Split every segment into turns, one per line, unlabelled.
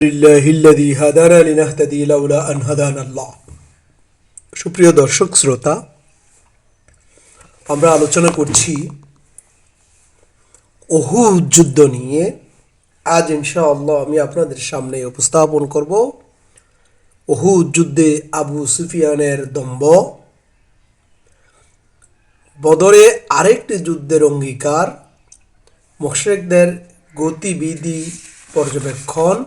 লিল্লাহিল্লাযী হাদানা লিনাহতাদি লাউলা আন হাদানাল্লাহ। সুপ্রিয় দর্শক শ্রোতা, আমরা আলোচনা করছি উহুদ যুদ্ধ নিয়ে। আজ ইনশাআল্লাহ আমি আপনাদের সামনে উপস্থাপন করব উহুদ যুদ্ধে আবু সুফিয়ানের দম্ভ, বদরে আরেকটি যুদ্ধের অঙ্গীকার, মুশরিকদের গতিবিধি পর্যবেক্ষণ,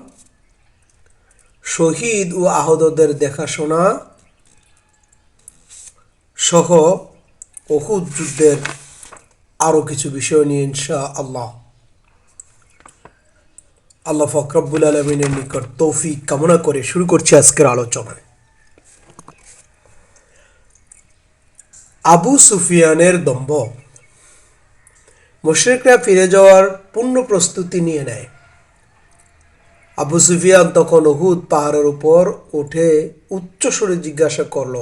শহীদ ও আহতদের দেখাশোনা সহ উহুদ যুদ্ধের আরও কিছু বিষয় নিয়ে ইনশাআল্লাহ আল্লাহ পাক রব্বুল আলামিনের নিকট তৌফিক কামনা করে শুরু করছি আজকের আলোচনা। আবু সুফিয়ানের দম্ভ। মুশরিকরা ফিরে যাওয়ার পূর্ণ প্রস্তুতি নিয়ে নেয়। আবু সুফিয়ান তখন উহুদ পাহাড়ের উপর উঠে উচ্চস্বরে জিজ্ঞাসা করল,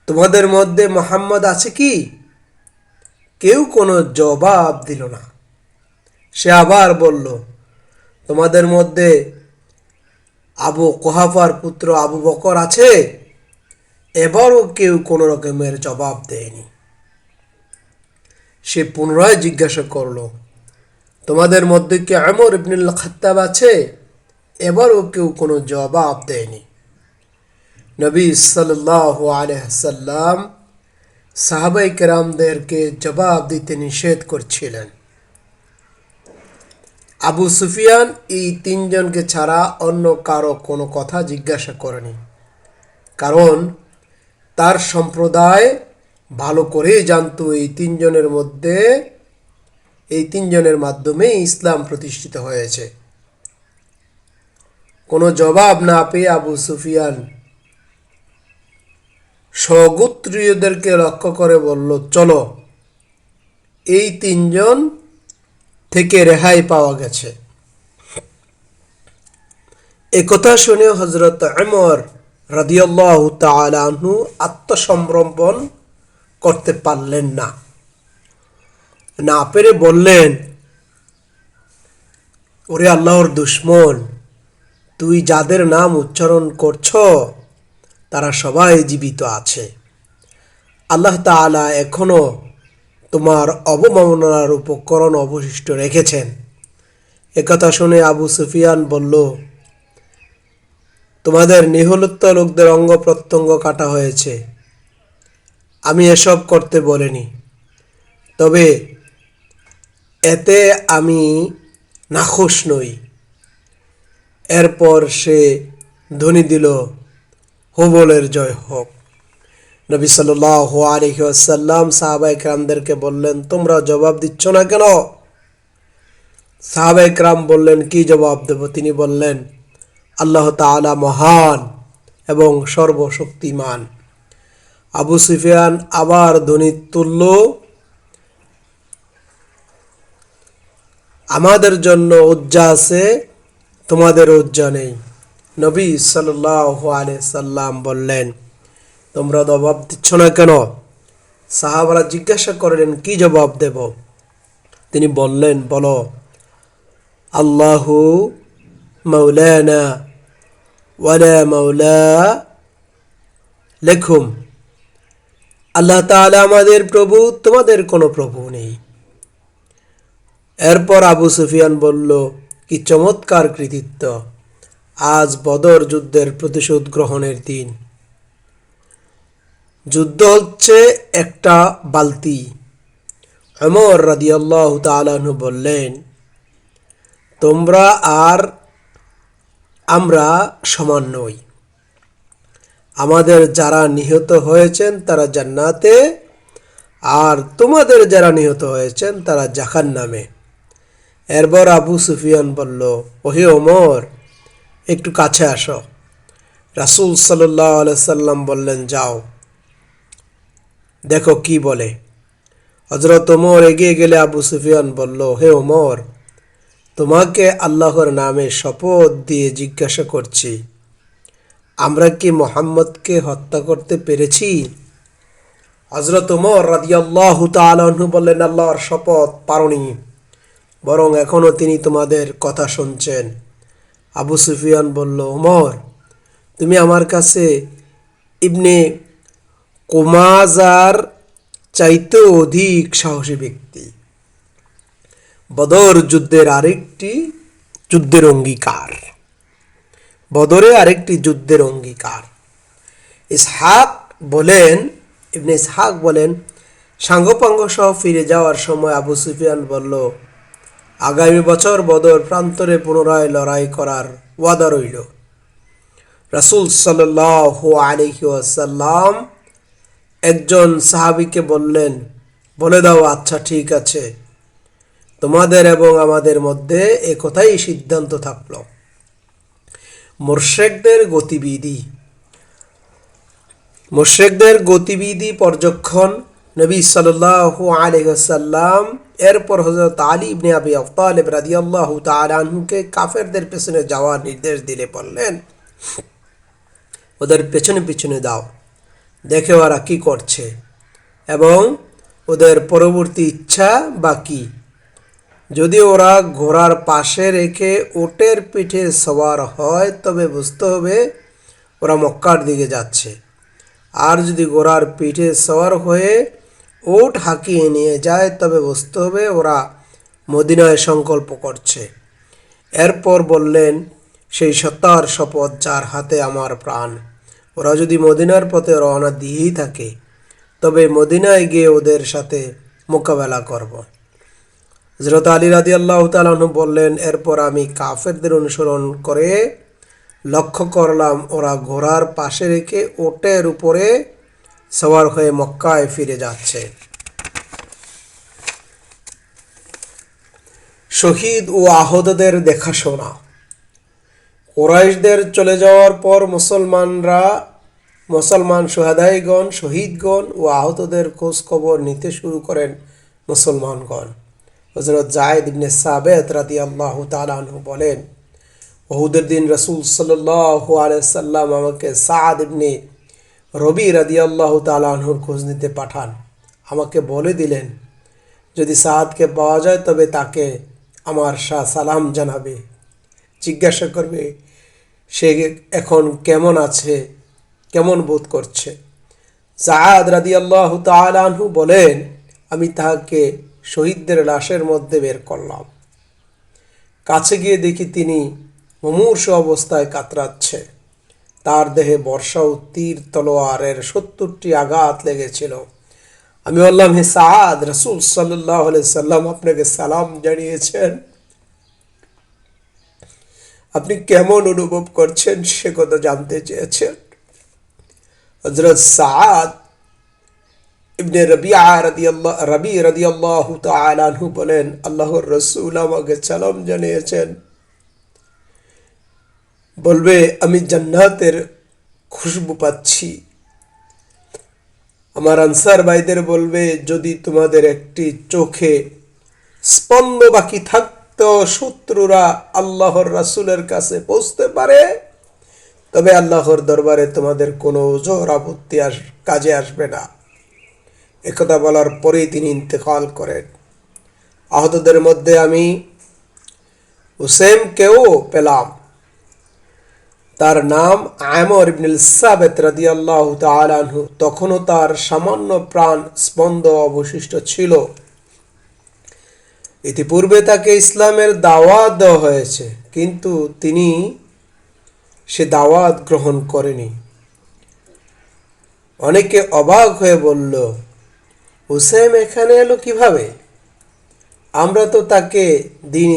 তোমাদের মধ্যে মুহাম্মদ আছে কি? কেউ কোনো জবাব দিল না। সে আবার বলল, তোমাদের মধ্যে আবু কুহাফার পুত্র আবু বকর আছে? এবারও কেউ কোনো রকমের জবাব দেয়নি। সে পুনরায় জিজ্ঞাসা করল, তোমাদের মধ্যে কি ওমর ইবনুল খাত্তাব আছে? এবারও কেউ কোনো জবাব দেয়নি। নবী সাল্লাল্লাহু আলাইহি ওয়াসাল্লাম সাহাবায়ে কেরামদেরকে জবাব দিতে নিষেধ করছিলেন। আবু সুফিয়ান এই তিনজনকে ছাড়া অন্য কারো কোনো কথা জিজ্ঞাসা করেনি, কারণ তার সম্প্রদায় ভালো করেই জানতো এই তিনজনের মাধ্যমে ইসলাম প্রতিষ্ঠিত হয়েছে। কোনো জবাব না পেয়ে আবু সুফিয়ান স্বগোত্রীয়দেরকে লক্ষ্য করে বলল, চলো, এই তিনজন থেকে রেহাই পাওয়া গেছে। একথা শুনে হযরত ওমর রাদিয়াল্লাহু তাআলা আনহু আত্মসমর্পণ করতে পারলেন না পেরে বললেন, ওরে আল্লাহর দুশমন, তুই যাদের নাম উচ্চারণ করছ তারা সবাই জীবিত আছে। আল্লাহ তাআলা এখনো তোমার অবমাননার উপকরণ অবশিষ্ট রেখেছেন। একথা শুনে আবু সুফিয়ান বলল, তোমাদের নিহত লোকদের অঙ্গ প্রত্যঙ্গ কাটা হয়েছে, আমি এসব করতে বলিনি, তবে এতে আমি নাখুশ নই। এরপর সে ধ্বনি দিল, হুবলের জয় হোক। নবী সাল্লাল্লাহু আলাইহি ওয়াসাল্লাম সাহাবায়ে কেরামদেরকে বললেন, তোমরা জবাব দিচ্ছ না কেন? সাহাবায়ে কেরাম বললেন, কি জবাব দেব? তিনি বললেন, আল্লাহ তাআলা মহান এবং সর্বশক্তিমান। আবু সুফিয়ান আবার ধ্বনি তুলল, আমাদের জন্য উজ্জা আছে, তোমাদের উজ্জা নেই। নবী সাল্লাল্লাহু আলাইহি সাল্লাম বললেন, তোমরা জবাব দিচ্ছ না কেন? সাহাবারা জিজ্ঞাসা করলেন, কি জবাব দেব? তিনি বললেন, বলো, আল্লাহু মাওলানা ওয়ালা মাওলা লাকুম। আল্লাহ তাআলা আমাদের প্রভু, তোমাদের কোনো প্রভু নেই। এরপর আবু সুফিয়ান বলল, কি চমৎকার কৃতিত্ব! আজ বদর যুদ্ধের প্রতিশোধ গ্রহণের দিন। যুদ্ধ হচ্ছে একটা বালতি। ওমর রাদিয়াল্লাহু তাআলা আনহু বললেন, তোমরা আর আমরা সমান নই। আমাদের যারা নিহত হয়েছেন তারা জান্নাতে, আর তোমাদের যারা নিহত হয়েছেন তারা জাহান্নামে। এরপর আবু সুফিয়ান বলল, ওহে ওমর, একটু কাছে আসো। রাসূল সাল্লাল্লাহু আলাইহি সাল্লাম বললেন, যাও, দেখো কি বলে। হযরত ওমর এগিয়ে গেলে আবু সুফিয়ান বলল, হে ওমর, তোমাকে আল্লাহর নামে শপথ দিয়ে জিজ্ঞাসা করছি, আমরা কি মুহাম্মদকে হত্যা করতে পেরেছি? হযরত ওমর রাদিয়াল্লাহু তাআলা আনহু বললেন, আল্লাহর শপথ, পারোনি। বরং এখনও তিনি তোমাদের কথা শুনছেন। আবু সুফিয়ান বলল, ওমর, তুমি আমার কাছে ইবনে কুমাজার চাইতে অধিক সাহসী ব্যক্তি। বদর যুদ্ধের আরেকটি যুদ্ধের অঙ্গীকার। বদরে আরেকটি যুদ্ধের অঙ্গীকার। ইবনে ইসহাক বলেন, সাঙ্গপাঙ্গ সহ ফিরে যাওয়ার সময় আবু সুফিয়ান বলল, আগামী বছর বদর প্রান্তরে পুনরায় লড়াই করার ওয়াদা রইল। রাসূল সাল্লাল্লাহু আলাইহি ওয়াসাল্লাম একজন সাহাবীকে বললেন, বলে দাও, আচ্ছা ঠিক আছে, তোমাদের এবং আমাদের মধ্যে একথাই সিদ্ধান্ত থাকল। মুশরিকদের গতিবিধি পর্যবেক্ষণ। নবী সাল্লাল্লাহু আলাইহি ওয়াসাল্লাম এরপর হযরত আলী ইবনে আবি তালিব রাদিয়াল্লাহু তাআলা আনহুকে কাফেরদের পেছনে যাওয়ার নির্দেশ দিলে বললেন, ওদের পেছনে পেছনে দাও, দেখে ওরা কি করছে এবং ওদের পরবর্তী ইচ্ছা বা কি। যদি ওরা ঘোড়ার পাশে রেখে উটের পিঠে সওয়ার হয় তবে বুঝতে হবে ওরা মক্কার দিকে যাচ্ছে, আর যদি ঘোড়ার পিঠে সওয়ার হয়ে উট হাঁকিয়ে নিয়ে যায় তবে বুঝতে হবে ওরা মদিনায় সংকল্প করছে। এরপর বললেন, সেই সত্তার শপথ যার হাতে আমার প্রাণ, ওরা যদি মদিনার পথে রওনা দিয়েই থাকে তবে মদিনায় গিয়ে ওদের সাথে মোকাবেলা করব। হযরত আলী রাদিয়াল্লাহু তাআলা আনহু বললেন, এরপর আমি কাফেরদের অনুসরণ করে লক্ষ্য করলাম ওরা ঘোড়ার পাশে রেখে উটের উপরে সওয়ার হয়ে মক্কায় ফিরে যাচ্ছে। শহীদ ও আহতদের দেখাশোনা। কুরাইশদের চলে যাওয়ার পর মুসলমান শুহাদাইগণ, শহীদগণ ও আহতদের খোঁজ খবর নিতে শুরু করেন মুসলমানগণ। হযরত যায়েদ ইবনে সাবিত রাদিয়াল্লাহু তাআলা আনহু বলেন, উহুদের দিন রাসূল সাল্লাল্লাহু আলাইহি সাল্লাম আমাকে সাদ ইবনে রবি রাদিয়াল্লাহু তাআলা আনহুর খোঁজ নিতে পাঠান। আমাকে বলে দিলেন, যদি সাদকে পাওয়া যায় তবে তাকে আমার সালাম জানাবে, জিজ্ঞাসা করবে সে এখন কেমন আছে, কেমন বোধ করছে। সাদ রাদিয়াল্লাহু তাআলা আনহু বলেন, আমি তাহাকে শহীদদের লাশের মধ্যে বের করলাম। কাছে গিয়ে দেখি তিনি মুমূর্ষ অবস্থায় কাতরাচ্ছে। তার দেহে বর্ষা ও তীর তলোয়ারের ৭০টি আঘাত লেগেছিল। আমি বললাম, হে সাদ, রাসূল সাল্লাল্লাহু আলাইহি সাল্লাম আপনাকে সালাম জানিয়েছেন, আপনি কেমন অনুভব করছেন সে কথা জানতে চেয়েছেন। হযরত সাদ ইবনে রবি রাদিয়াল্লাহু তাআলা আনহু বলেন, আল্লাহর রাসূল আমাকে সালাম জানিয়েছেন, বলবে আমি জান্নাতের খুশবু পাচ্ছি। আমার আনসার ভাইদের বলবে, যদি তোমাদের একটি চোখে স্পন্দ বাকি থাকতো শত্রুরা আল্লাহর রাসূলের কাছে পৌঁছতে পারে তবে আল্লাহর দরবারে তোমাদের কোনো ওজর আপত্তি কাজে আসবে না। একথা বলার পরেই তিনি ইন্তেকাল করেন। আহতদের মধ্যে আমি হুসেমকেও পেলাম। তার নাম আমর ইবনুল সাবিত রাদিয়াল্লাহু তাআলা আনহু। তখনও তার সামান্য প্রাণ স্পন্দ অবশিষ্ট ছিল। ইতিপূর্বে তাকে ইসলামের দাওয়াত দেওয়া হয়েছে, কিন্তু তিনি সে দাওয়াত গ্রহণ করেনি। অনেকে অবাক হয়ে বলল, হুসেম এখানে এলো কিভাবে? আমরা তো তাকে দিন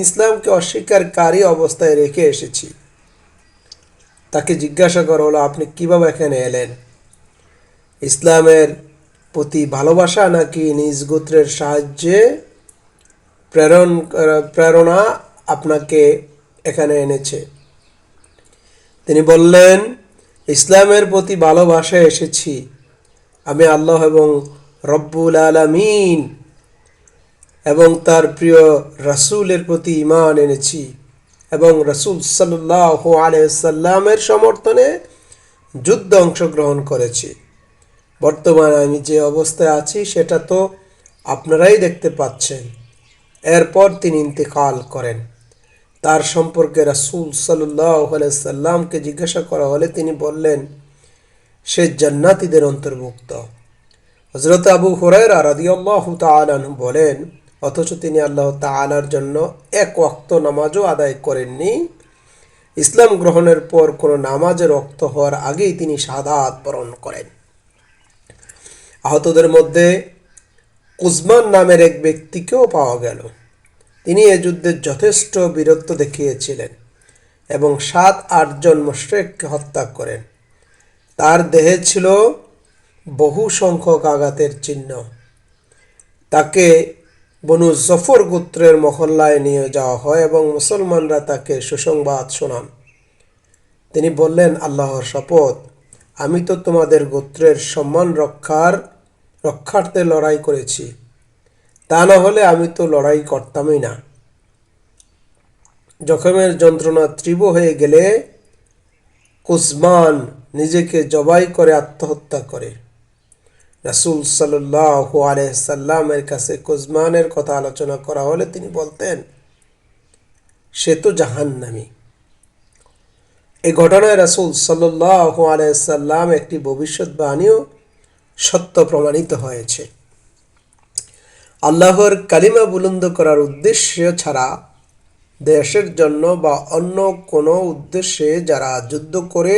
ইসলামকে অস্বীকারী অবস্থায় রেখে এসেছি। তাকে জিজ্ঞাসা করা হলো, আপনি কিভাবে এখানে এলেন? ইসলামের প্রতি ভালোবাসা নাকি নিজ গোত্রের সাহায্যে প্রেরণা আপনাকে এখানে এনেছে? তিনি বললেন, ইসলামের প্রতি ভালোবাসায় এসেছি। আমি আল্লাহ এবং রব্বুল আলামিন এবং তার প্রিয় রাসূলের প্রতি ঈমান এনেছি এবং রাসূল সাল্লাল্লাহু আলাইহি সাল্লামের সমর্থনে যুদ্ধে অংশগ্রহণ করেছি। বর্তমানে আমি যে অবস্থায় আছি সেটা তো আপনারাই দেখতে পাচ্ছেন। এরপর তিনি ইন্তেকাল করেন। তার সম্পর্কে রাসূল সাল্লাল্লাহু আলাইহি সাল্লামকে জিজ্ঞাসা করা হলে তিনি বললেন, সে জান্নাতীদের অন্তর্ভুক্ত। হযরত আবু হুরায়রা রাদিয়াল্লাহু তাআলা আনহু বলেন, অথচ তিনি আল্লাহ তাআলার জন্য এক ওয়াক্ত নামাজও আদায় করেননি। ইসলাম গ্রহণের পর কোনো নামাজের ওয়াক্ত হওয়ার আগেই তিনি শাহাদাত বরণ করেন। আহতদের মধ্যে উসমান নামের এক ব্যক্তিকেও পাওয়া গেল। তিনি এ যুদ্ধে যথেষ্ট বীরত্ব দেখিয়েছিলেন এবং 7-8 জন মুশরিককে হত্যা করেন। তার দেহে ছিল বহু সংখ্যক আঘাতের চিহ্ন। তাকে বনু জফর গোত্রের মহল্লায় নিয়ে যাওয়া হয় এবং মুসলমানরা তাকে সুসংবাদ শোনান। তিনি বললেন, আল্লাহর শপথ, আমি তো তোমাদের গোত্রের সম্মান রক্ষার্থে লড়াই করেছি, তা না হলে আমি তো লড়াই করতামই না। জখমের যন্ত্রণা তীব্র হয়ে গেলে উসমান নিজেকে জবাই করে আত্মহত্যা করে। রাসূল সাল্লাল্লাহু আলাইহি সাল্লামের কাছে উসমানের কথা আলোচনা করা হলে তিনি বলতেন, সে তো জাহান্নামী। এই ঘটনায় রাসূল সাল্লাল্লাহু আলাইহি সাল্লাম একটি ভবিষ্যৎবাণীও সত্য প্রমাণিত হয়েছে। আল্লাহর কালিমা বুলন্দ করার উদ্দেশ্য ছাড়া দেশের জন্য বা অন্য কোনো উদ্দেশ্যে যারা যুদ্ধ করে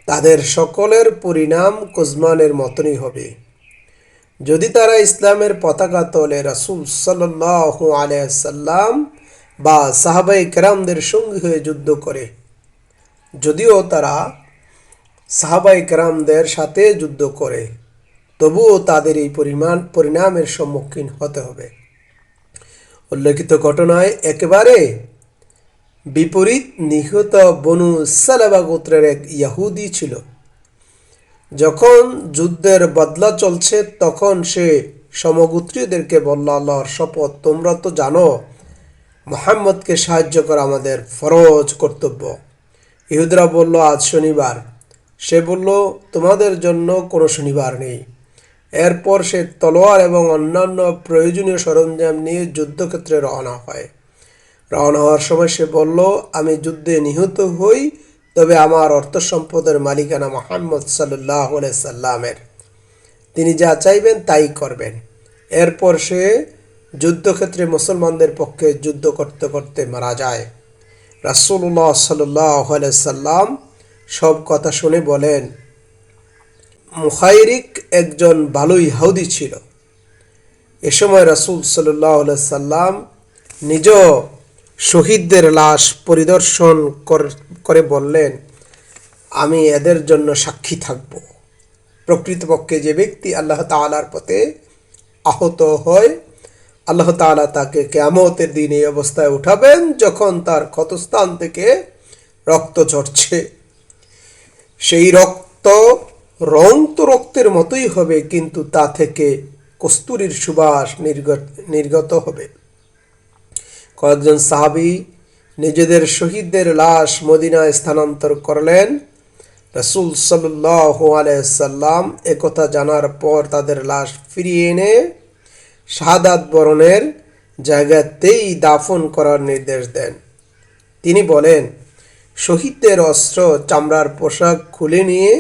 তাদের সকলের পরিণাম উসমানের মতনই হবে। যদি তারা ইসলামের পতাকা তোলে রাসূল সাল্লাল্লাহু আলাইহি সাল্লাম বা সাহাবায়ে কেরামদের সঙ্গী হয়ে যুদ্ধ করে, যদিও তারা সাহাবায়ে কেরামদের সাথে যুদ্ধ করে, তবুও তাদের এই পরিণামের সম্মুখীন হতে হবে। উল্লেখিত ঘটনায় একেবারে বিপরীত নিহত বনু সালাবা গোত্রের এক ইহুদি ছিল। যখন যুদ্ধের বদলা চলছে তখন সে সমগোত্রীয়দেরকে বলল, আল্লাহর শপথ, তোমরা তো জানো মুহাম্মদকে সাহায্য করা আমাদের ফরজ কর্তব্য। ইহুদিরা বলল, আজ শনিবার। সে বলল, তোমাদের জন্য কোনো শনিবার নেই। এরপর সে তলোয়ার এবং অন্যান্য প্রয়োজনীয় সরঞ্জাম নিয়ে যুদ্ধক্ষেত্রে রওনা হয়। রওনা হওয়ার সময় সে বলল, আমি যুদ্ধে নিহত হই, তবে আমার অর্থ সম্পদের মালিকানা মুহাম্মদ সাল্লাল্লাহু আলাইহি সাল্লামের। তিনি যা চাইবেন তাই করবেন। এরপর সে যুদ্ধক্ষেত্রে মুসলমানদের পক্ষে যুদ্ধ করতে করতে মারা যায়। রাসূলুল্লাহ সাল্লাল্লাহু আলাইহি সাল্লাম সব কথা শুনে বলেন, মুখাইরিক একজন ভালো ইহুদি ছিল। এ সময় রাসূল সাল্লাল্লাহু আলাইহি সাল্লাম নিজ শহীদদের লাশ পরিদর্শন করে বললেন, আমি এদের জন্য সাক্ষী থাকব। প্রকৃতপক্ষে যে ব্যক্তি আল্লাহ তাআলার পথে আহত হয়, আল্লাহ তাআলা তাকে কিয়ামতের দিন এই অবস্থায় উঠাবেন যখন তার ক্ষতস্থান থেকে রক্ত ঝরছে। সেই রক্ত রং তো রক্তের মতোই হবে, কিন্তু তা থেকে কস্তুরীর সুবাস নির্গত হবে। কয়েকজন সাহাবী নিজেদের শহীদদের লাশ মদিনায় স্থানান্তর করলেন। রাসূল সাল্লাল্লাহু আলাইহি সাল্লাম একথা জানার পর তাদের লাশ ফিরিয়ে এনে শাহাদাত বরণের জায়গাতেই দাফন করার নির্দেশ দেন। তিনি বলেন, শহীদদের অস্ত্র, চামড়ার পোশাক খুলে নিয়ে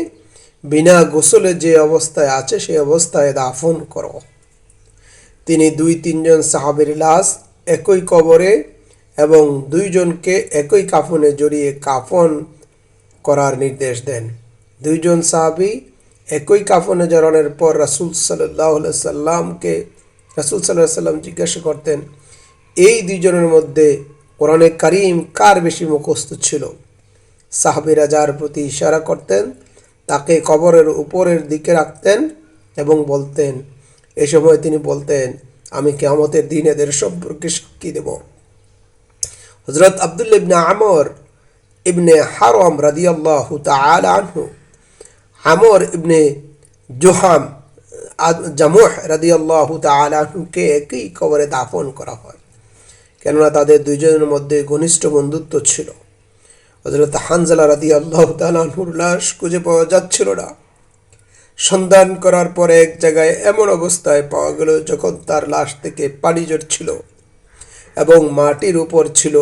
বিনা গোসলে যে অবস্থায় আছে সেই অবস্থায় দাফন করো। তিনি 2-3 জন সাহাবীর লাশ একই কবরে এবং 2 জনকে একই কাফনে জড়িয়ে কাফন করার নির্দেশ দেন। 2 জন সাহাবী একই কাফনে জড়ানোর পর রাসূল সাল্লাল্লাহু আলাইহি সাল্লাম জিজ্ঞাসা করতেন, এই 2 জনের মধ্যে কোরআনে কারীম কার বেশি মুখস্থ ছিল? সাহাবীরা যার প্রতি ইশারা করতেন তাকে কবরের উপরের দিকে রাখতেন এবং বলতেন, এ সময় তিনি বলতেন, আমি কিয়ামতের দিন এদের সম্পর্কে সাক্ষী দেব। হযরত আব্দুল্লাহ ইবনে আমর ইবনে হারাম রাদিয়াল্লাহু তাআলা আনহু, আমর ইবনে জামুহ রাদিয়াল্লাহু তাআলা আনহুকে একই কবরে দাফন করা হয়, কেননা তাদের 2 জনের মধ্যে ঘনিষ্ঠ বন্ধুত্ব ছিল। হযরত হানজালা রাদিয়াল্লাহু তাআলা আনহুর লাশ খুঁজে পাওয়া যাচ্ছিল না। সন্ধান করার পরে এক জায়গায় এমন অবস্থায় পাওয়া গেল যখন তার লাশ থেকে পানি ঝরছিল। এবং মাটির উপর ছিল।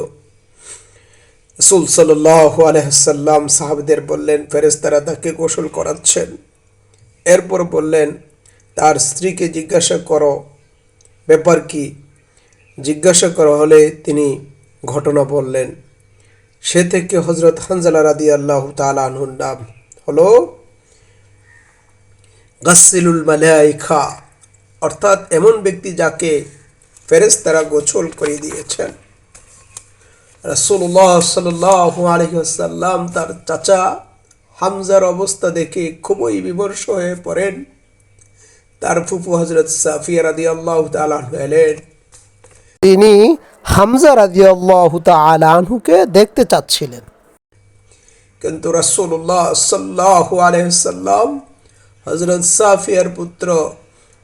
রাসূল সাল্লাল্লাহু আলাইহি সাল্লাম সাহাবীদের বললেন, ফেরেশতারা তাকে গোসল করাচ্ছেন। এরপর বললেন, তার স্ত্রীকে জিজ্ঞাসা করো ব্যাপার কি। জিজ্ঞাসা করা হলে তিনি ঘটনা বললেন। সে থেকে হযরত হানজালা রাদিয়াল্লাহু তাআলা আনহুর নাম হলো গাসসিলুল মালাইকা, অর্থাৎ এমন ব্যক্তি যাকে ফেরেশতারা গোসল করে দিয়েছেন। রাসূলুল্লাহ সাল্লাল্লাহু আলাইহি ওয়াসাল্লাম তার চাচা হামজার অবস্থা দেখে খুবই বিমর্ষ হয়ে পড়েন। তার ফুফু হযরত সাফিয়া রাদিয়াল্লাহু তাআলা আনহু এলেন। তিনি হামজা রাদিয়াল্লাহু তাআলা আনহুকে দেখতে চাচ্ছিলেন, কিন্তু রাসূলুল্লাহ সাল্লাল্লাহু আলাইহি ওয়াসাল্লাম হযরত সাফিয়ার পুত্র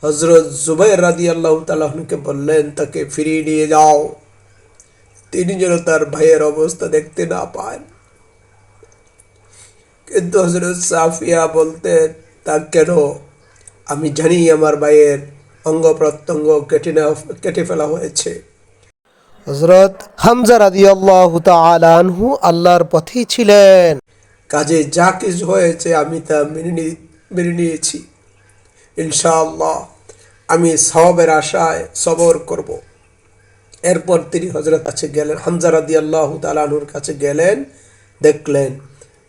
হযরত জুবাইর রাদিয়াল্লাহু তাআলা আনহুকে বললেন, তাকে ফিরিয়ে নিয়ে যাও, তিনি যেন তার ভাইয়ের অবস্থা দেখতে না পান। কিন্তু হযরত সাফিয়া বলতেন, তা কেন? আমি জানি আমার ভাইয়ের অঙ্গ প্রত্যঙ্গ কেটে ফেলা হয়েছে। হযরত হামজা রাদিয়াল্লাহু তাআলা আনহু আল্লাহর পথেই ছিলেন, কাজে যা কিছু হয়েছে আমি তা মেনে নিয়েছি। ইনশাআল্লাহ আমি সওয়াবের আশায় সবর করব। এরপর তিনি হযরত কাছে গেলেন, হামজা রাদিয়াল্লাহু তাআলা আনহুর কাছে গেলেন, দেখলেন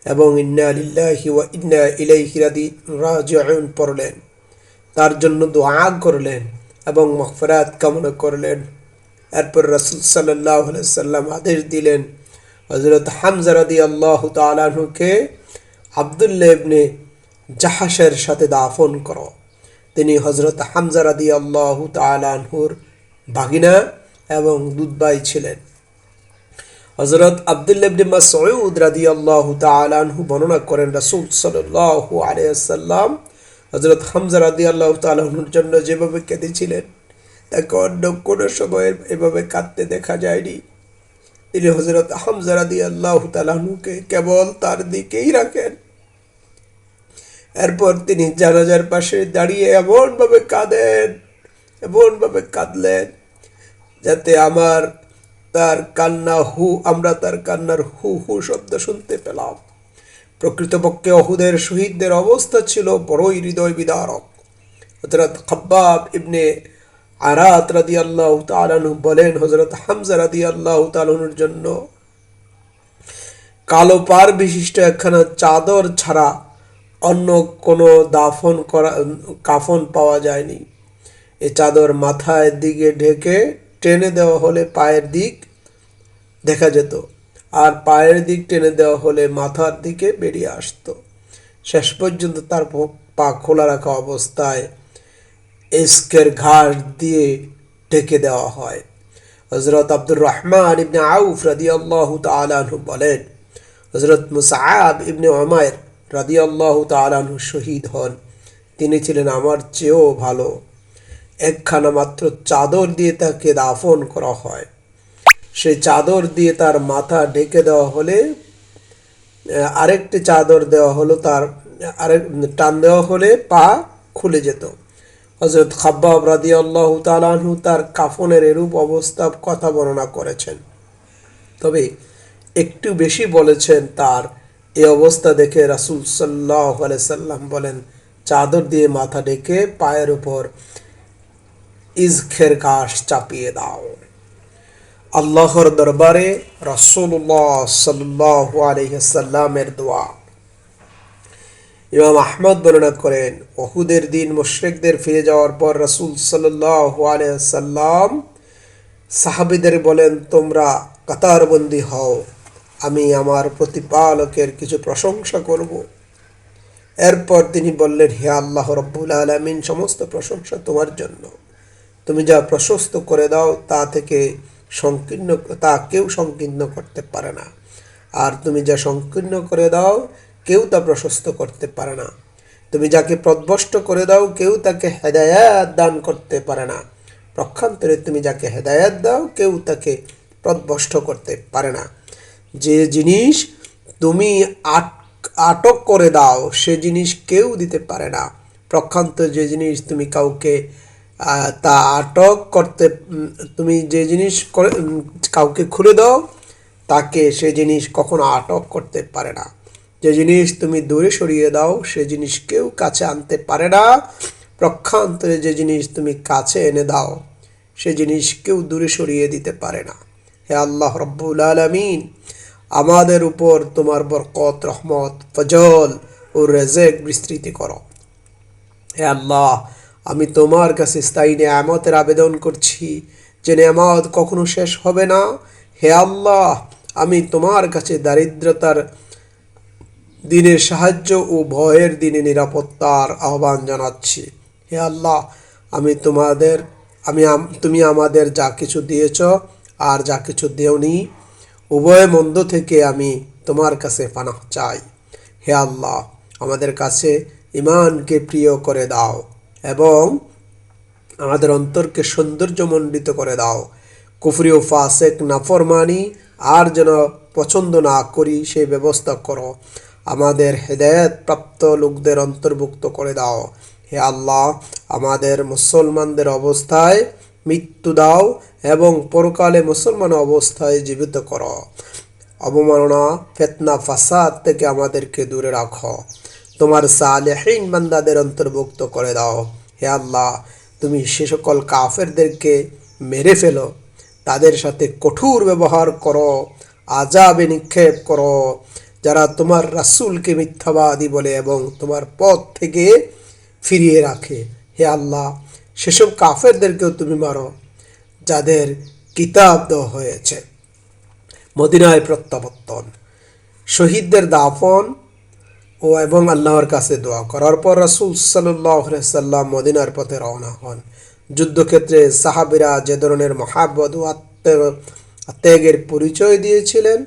এবং ইন্না লিল্লাহি ওয়া ইন্না ইলাইহি রাজিউন পড়লেন। তার জন্য দোয়া করলেন এবং মাগফিরাত কামনা করলেন। এরপর রাসূল সাল্লাল্লাহু আলাইহি সাল্লাম আদেশ দিলেন, হযরত হামজা রাদিয়াল্লাহু তাআলা আনহুকে আব্দুল্লাহ ইবনে জাহাশের সাথে দাফন করো। তিনি হযরত হামজা রাদিয়াল্লাহু তাআলা আনহুর ভাগিনা এবং দুধভাই ছিলেন। হযরত আব্দুল্লাহ ইবনে মাসউদ রাদিয়াল্লাহু তাআলা আনহু বর্ণনা করেন, রাসূল সাল্লাল্লাহু আলাইহি ওয়াসাল্লাম হযরত হামজা রাদিয়াল্লাহু তাআলা আনহুর জন্য যেভাবে কেঁদেছিলেন, তাকে অন্য কোনো সময় এভাবে কাঁদতে দেখা যায়নি। তিনি হযরত হামজা রাদিয়াল্লাহু তাআলা আনহুকে কেবল তার দিকেই রাখেন। এরপর তিনি জানাজার পাশে দাঁড়িয়ে এমনভাবে কাঁদলেন যাতে আমরা তার কান্নার হু হু শব্দ শুনতে পেলাম। প্রকৃতপক্ষে উহুদের শহীদদের অবস্থা ছিল বড়ই হৃদয় বিদারক। হযরত খাব্বাব ইবনে আরাত রাদিয়াল্লাহু তাআলা আনহু বলেন, হযরত হামজা রাদিয়াল্লাহু তাআলা আনহুর জন্য কালো পাড় বিশিষ্ট একখানা চাদর ছাড়া অন্য কোনো কাফন পাওয়া যায়নি। এই চাদর মাথার দিকে ঢেকে টেনে দেওয়া হলে পায়ের দিক দেখা যেত, আর পায়ের দিক টেনে দেওয়া হলে মাথার দিকে বেরিয়ে আসতো। শেষ পর্যন্ত তার পা খোলা রাখা অবস্থায় ইস্কের ঘাস দিয়ে ঢেকে দেওয়া হয়। হযরত আব্দুর রহমান ইবনে আউফ রাদিয়াল্লাহু তাআলা আনহু বলেন, হযরত মুসআব ইবনে উমাইর রাদিয়াল্লাহু তাআলা আনহু শহীদ হন। তিনি ছিলেন আমার চেয়েও ভালো। একখানা মাত্র চাদর দিয়ে তাকে দাফন করা হয়। সেই চাদর দিয়ে তার মাথা ঢেকে দেওয়া হলে আরেকটি চাদর দেওয়া হলো, টান দেওয়া হলে পা খুলে যেত। হযরত খাব্বাব রাদিয়াল্লাহু তাআলা আনহু তার কাফনের এরূপ অবস্থার কথা বর্ণনা করেছেন, তবে একটু বেশি বলেছেন। তার এই অবস্থা দেখে রাসূল সাল্লাল্লাহু আলাইহি সাল্লাম বলেন, চাদর দিয়ে মাথা ঢেকে পায়ের উপর ইজখের ঘাস চাপিয়ে দাও। আল্লাহর দরবারে রাসূলুল্লাহ সাল্লাল্লাহু আলাইহি সাল্লামের দোয়া। ইমাম আহমদ বর্ণনা করেন, উহুদের দিন মুশরিকদের ফিরে যাওয়ার পর রাসূল সাল্লাল্লাহু আলাইহি সাল্লাম সাহাবীদের বলেন, তোমরা কাতারবন্দি হও, আমি আমার প্রতিপালকের কিছু প্রশংসা করব। এরপর তিনি বললেন, হে আল্লাহ রাব্বুল আলামিন, সমস্ত প্রশংসা তোমার জন্য। তুমি যা প্রশস্ত করে দাও তা কেউ সংকীর্ণ করতে পারে না, আর তুমি যা সংকীর্ণ করে দাও কেউ তা প্রশস্ত করতে পারে না। তুমি যাকে পথভ্রষ্ট করে দাও কেউ তাকে হেদায়াত দান করতে পারে না। পক্ষান্তরে তুমি যাকে হেদায়াত দাও কেউ তাকে পথভ্রষ্ট করতে পারে না। যে জিনিস তুমি আটক করে দাও সে জিনিস কেউ দিতে পারে না। পক্ষান্তরে যে জিনিস তুমি কাউকে তা আটক করতে তুমি যে জিনিস কাউকে খুলে দাও, তাকে সে জিনিস কখনো আটক করতে পারে না। যে জিনিস তুমি দূরে সরিয়ে দাও, সে জিনিস কেউ কাছে আনতে পারে না। পক্ষান্তরে যে জিনিস তুমি কাছে এনে দাও, সে জিনিস কেউ দূরে সরিয়ে দিতে পারে না। হে আল্লাহ রব্বুল আলামিন, আমাদের উপর তোমার বরকত, রহমত, ফজল ও রেজেক বিস্তৃতি করো। হে আল্লাহ, আমি তোমার কাছে স্থায়ী নেয়ামতের আবেদন করছি, যে নেয়ামত কখনো শেষ হবে না। হে আল্লাহ, আমি তোমার কাছে দারিদ্রতার দিনে সাহায্য ও ভয়ের দিনে নিরাপত্তার আহ্বান জানাচ্ছি। হে আল্লাহ, আমি তোমাদের তুমি আমাদের যা কিছু দিয়েছ আর যা কিছু দেওনি, উভয় মন্দ থেকে আমি তোমার কাছে পানাহ চাই। হে আল্লাহ, আমাদের কাছে ইমানকে প্রিয় করে দাও এবং আমাদের অন্তরকে সৌন্দর্যমণ্ডিত করে দাও। কুফরি ও ফাসেক নাফরমানি আর যেন পছন্দ না করি, সেই ব্যবস্থা করো। আমাদের হেদায়েত প্রাপ্ত লোকদের অন্তর্ভুক্ত করে দাও। হে আল্লাহ, আমাদের মুসলমানদের অবস্থায় মৃত্যু দাও এবং পরকালে মুসলমান অবস্থায় জীবিত করো। অবমাননা, ফিতনা, ফাসাদ থেকে আমাদেরকে দূরে রাখো। তোমার সালেহীন বান্দাদের অন্তর্ভুক্ত করে দাও। হে আল্লাহ, তুমি সে সকল কাফেরদেরকে মেরে ফেলো, তাদের সাথে কঠোর ব্যবহার করো, আযাবে নিক্ষেপ করো, যারা তোমার রাসূলকে মিথ্যাবাদী বলে এবং তোমার পথ থেকে ফিরিয়ে রাখে। হে আল্লাহ, সেসব কাফেরদেরকেও তুমি মারো যাদের কিতাব দেওয়া হয়েছে। মদিনায় প্রত্যাবর্তন, শহীদদের দাফন এবং আল্লাহর কাছে দোয়া করার পর রাসূল সাল্লাল্লাহু আলাইহি সাল্লাম মদিনার পথে রওনা হন। যুদ্ধক্ষেত্রে সাহাবীরা যে ধরনের মহাব্বত ও আত্মত্যাগের পরিচয় দিয়েছিলেন,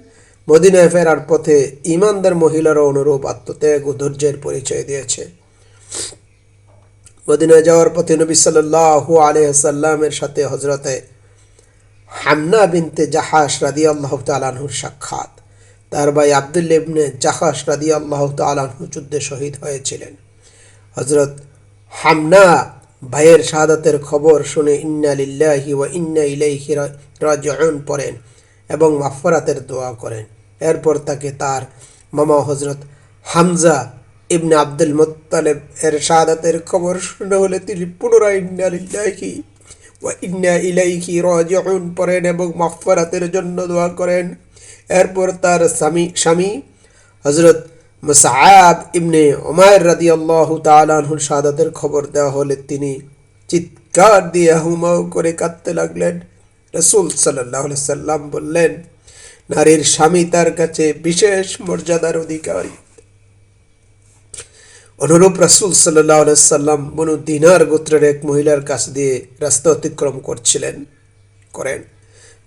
মদিনায় ফেরার পথে ঈমানদার মহিলারা অনুরূপ আত্মত্যাগ ও ধৈর্যের পরিচয় দিয়েছে। মদিনায় যাওয়ার পথে নবী সাল্লাল্লাহু আলাইহি সাল্লামের সাথে হযরতে হামনা বিনতে জাহাশ রাদিয়াল্লাহু তাআলা আনহুর সাক্ষাৎ। তার ভাই আব্দুল্লাহ ইবনে জাহাশ রাদিয়াল্লাহু তাআলা আনহু যুদ্ধে শহীদ হয়েছিলেন। হযরত হামনা ভাইয়ের শাহাদাতের খবর শুনে ইন্না লিল্লাহি ওয়া ইন্না ইলাইহি রাজিউন পড়েন এবং মাগফিরাতের দোয়া করেন। এরপর তাকে তার মামা হযরত হামজা ইবনে আব্দুল মুত্তালিব এর শাহাদাতের খবর শুনে হলে তিনি পুনরায় ইন্না লিল্লাহি ওয়া ইন্না ইলাইহি রাজিউন পড়েন এবং মাগফিরাতের জন্য দোয়া করেন। এরপর তার স্বামী হযরত মুসআব ইবনে উমাইর রাদিয়াল্লাহু তাআলা আনহুর শাহাদাতের খবর দেওয়া হলে তিনি চিৎকার দিয়ে হুমাউ করে কাঁদতে লাগলেন। রাসূল সাল্লাল্লাহু আলাইহি সাল্লাম বললেন, নারীর স্বামী তার কাছে বিশেষ মর্যাদার অধিকারী। অনুরূপ রাসূল সাল্লাল্লাহু আলাইহি সাল্লাম বনু দিনার গোত্রের এক মহিলার কাছ দিয়ে রাস্তা অতিক্রম করেন।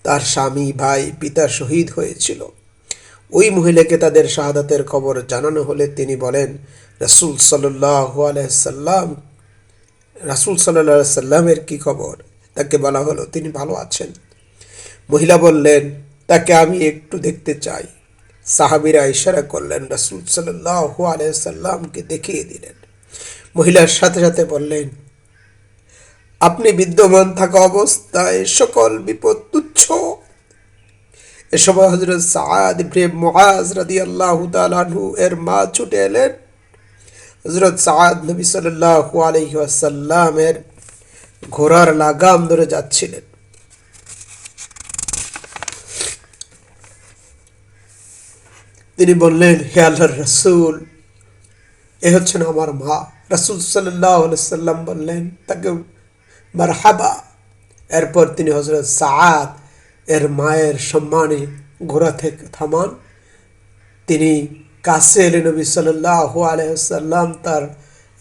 তার স্বামী, ভাই, পিতা শহীদ হয়েছিল। ওই মহিলাকে তাদের শাহাদাতের খবর জানানো হলে তিনি বলেন, রাসূল সাল্লাল্লাহু আলাইহি সাল্লামের কি খবর? তাকে বলা হলো তিনি ভালো আছেন। মহিলা বললেন, তাকে আমি একটু দেখতে চাই। সাহাবীরা ইশারা করলেন, রাসূল সাল্লাল্লাহু আলাইহি সাল্লামকে দেখিয়ে দিলেন। মহিলার সাথে সাথে বললেন, আপনি বিদ্যমান থাকা অবস্থায় সকল বিপদ তুচ্ছ। এ সময় হযরত সাদ ইবনে মুআজ রাদিয়াল্লাহু তাআলা আনহু এর মা ছুটে এলেন। হযরত সাদ নবী সাল্লাল্লাহু আলাইহি ওয়াসাল্লামের ঘোড়ার লাগাম ধরে যাচ্ছিলেন। তিনি বললেন, হে আল্লাহর রাসূল, এ হচ্ছেন আমার মা। রাসূল সাল্লাল্লাহু আলাইহি সাল্লাম বললেন, তাকে মারহাবা। এরপর তিনি হযরত সাদ এর মায়ের সম্মানে ঘোড়া থেকে থামান। তিনি কাছে এলে নবী সাল্লাল্লাহু আলাইহি সাল্লাম তার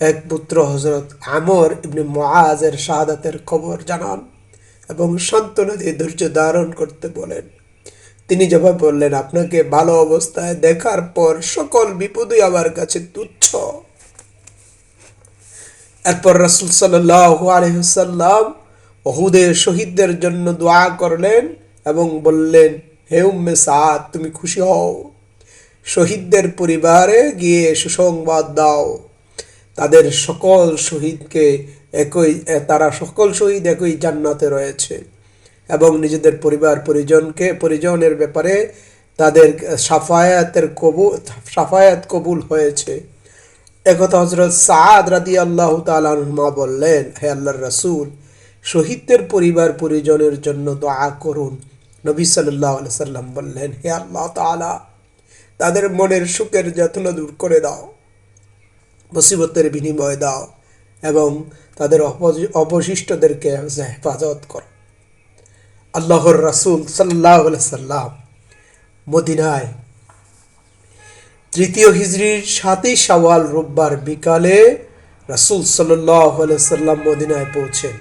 এক পুত্র হযরত আমর ইবনে মুআজের শাহাদাতের খবর জানান এবং সান্ত্বনা দিয়ে ধৈর্য ধারণ করতে বলেন। তিনি জবাব বললেন, আপনাকে ভালো অবস্থায় দেখার পর সকল বিপদই আমার কাছে তুচ্ছ। এরপর রাসূল সাল্লাল্লাহু আলাইহি সাল্লাম উহুদের শহীদদের জন্য দোয়া করলেন এবং বললেন, হে উম্মে সাদ, তুমি খুশি হও, শহীদদের পরিবারে গিয়ে সুসংবাদ দাও। তাদের সকল শহীদকে তারা সকল শহীদ একই জান্নাতে রয়েছে এবং নিজেদের পরিজনের ব্যাপারে তাদের সাফায়াত কবুল হয়েছে। একথা হযরত সাআদ রাদিয়াল্লাহু তাআলা আনহুমা বললেন, হে আল্লাহর রাসূল, শহীদদের পরিজনের জন্য দোয়া করুন। নবী সাল্লাল্লাহু আলাইহি সাল্লাম বললেন, হে আল্লাহ তাআলা, তাদের মনের সুখের যত্ন দূর করে দাও, মুসিবতের বিনিময় দাও এবং তাদের অবশিষ্টদেরকে হেফাজত করো। আল্লাহর রাসূল সাল্লাল্লাহু আলাইহি সাল্লাম মদিনায় 3য় হিজরির 7ই শাওয়াল রোববার বিকালে রাসূল সাল্লাল্লাহু আলাইহি সাল্লাম মদিনায় পৌঁছেন।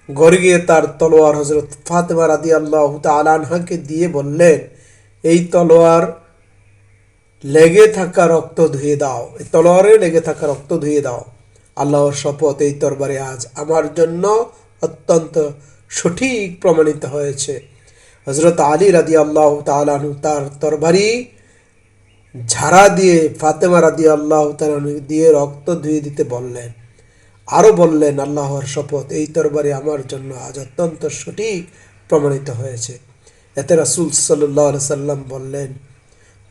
ঘরে গিয়ে তার তলোয়ার হযরত ফাতেমা রাদিয়াল্লাহু তাআলা আনহাকে দিয়ে বললেন, এই তলোয়ার লেগে থাকা রক্ত ধুয়ে দাও, এই তলোয়ারে লেগে থাকা রক্ত ধুয়ে দাও। আল্লাহর শপথ, এই তরবারি আজ আমার জন্য অত্যন্ত সঠিক প্রমাণিত হয়েছে। হযরত আলী রাদিয়াল্লাহু তাআলা আনহু তার তরবারি ঝাড়া দিয়ে ফাতেমা রাদিয়াল্লাহু তাআলা আনহু দিয়ে রক্ত ধুয়ে দিতে বললেন। আরও বললেন, আল্লাহর শপথ, এই তরবারি আমার জন্য আজ অত্যন্ত সঠিক প্রমাণিত হয়েছে। এতে রাসূল সাল্লাল্লাহু আলাইহি সাল্লাম বললেন,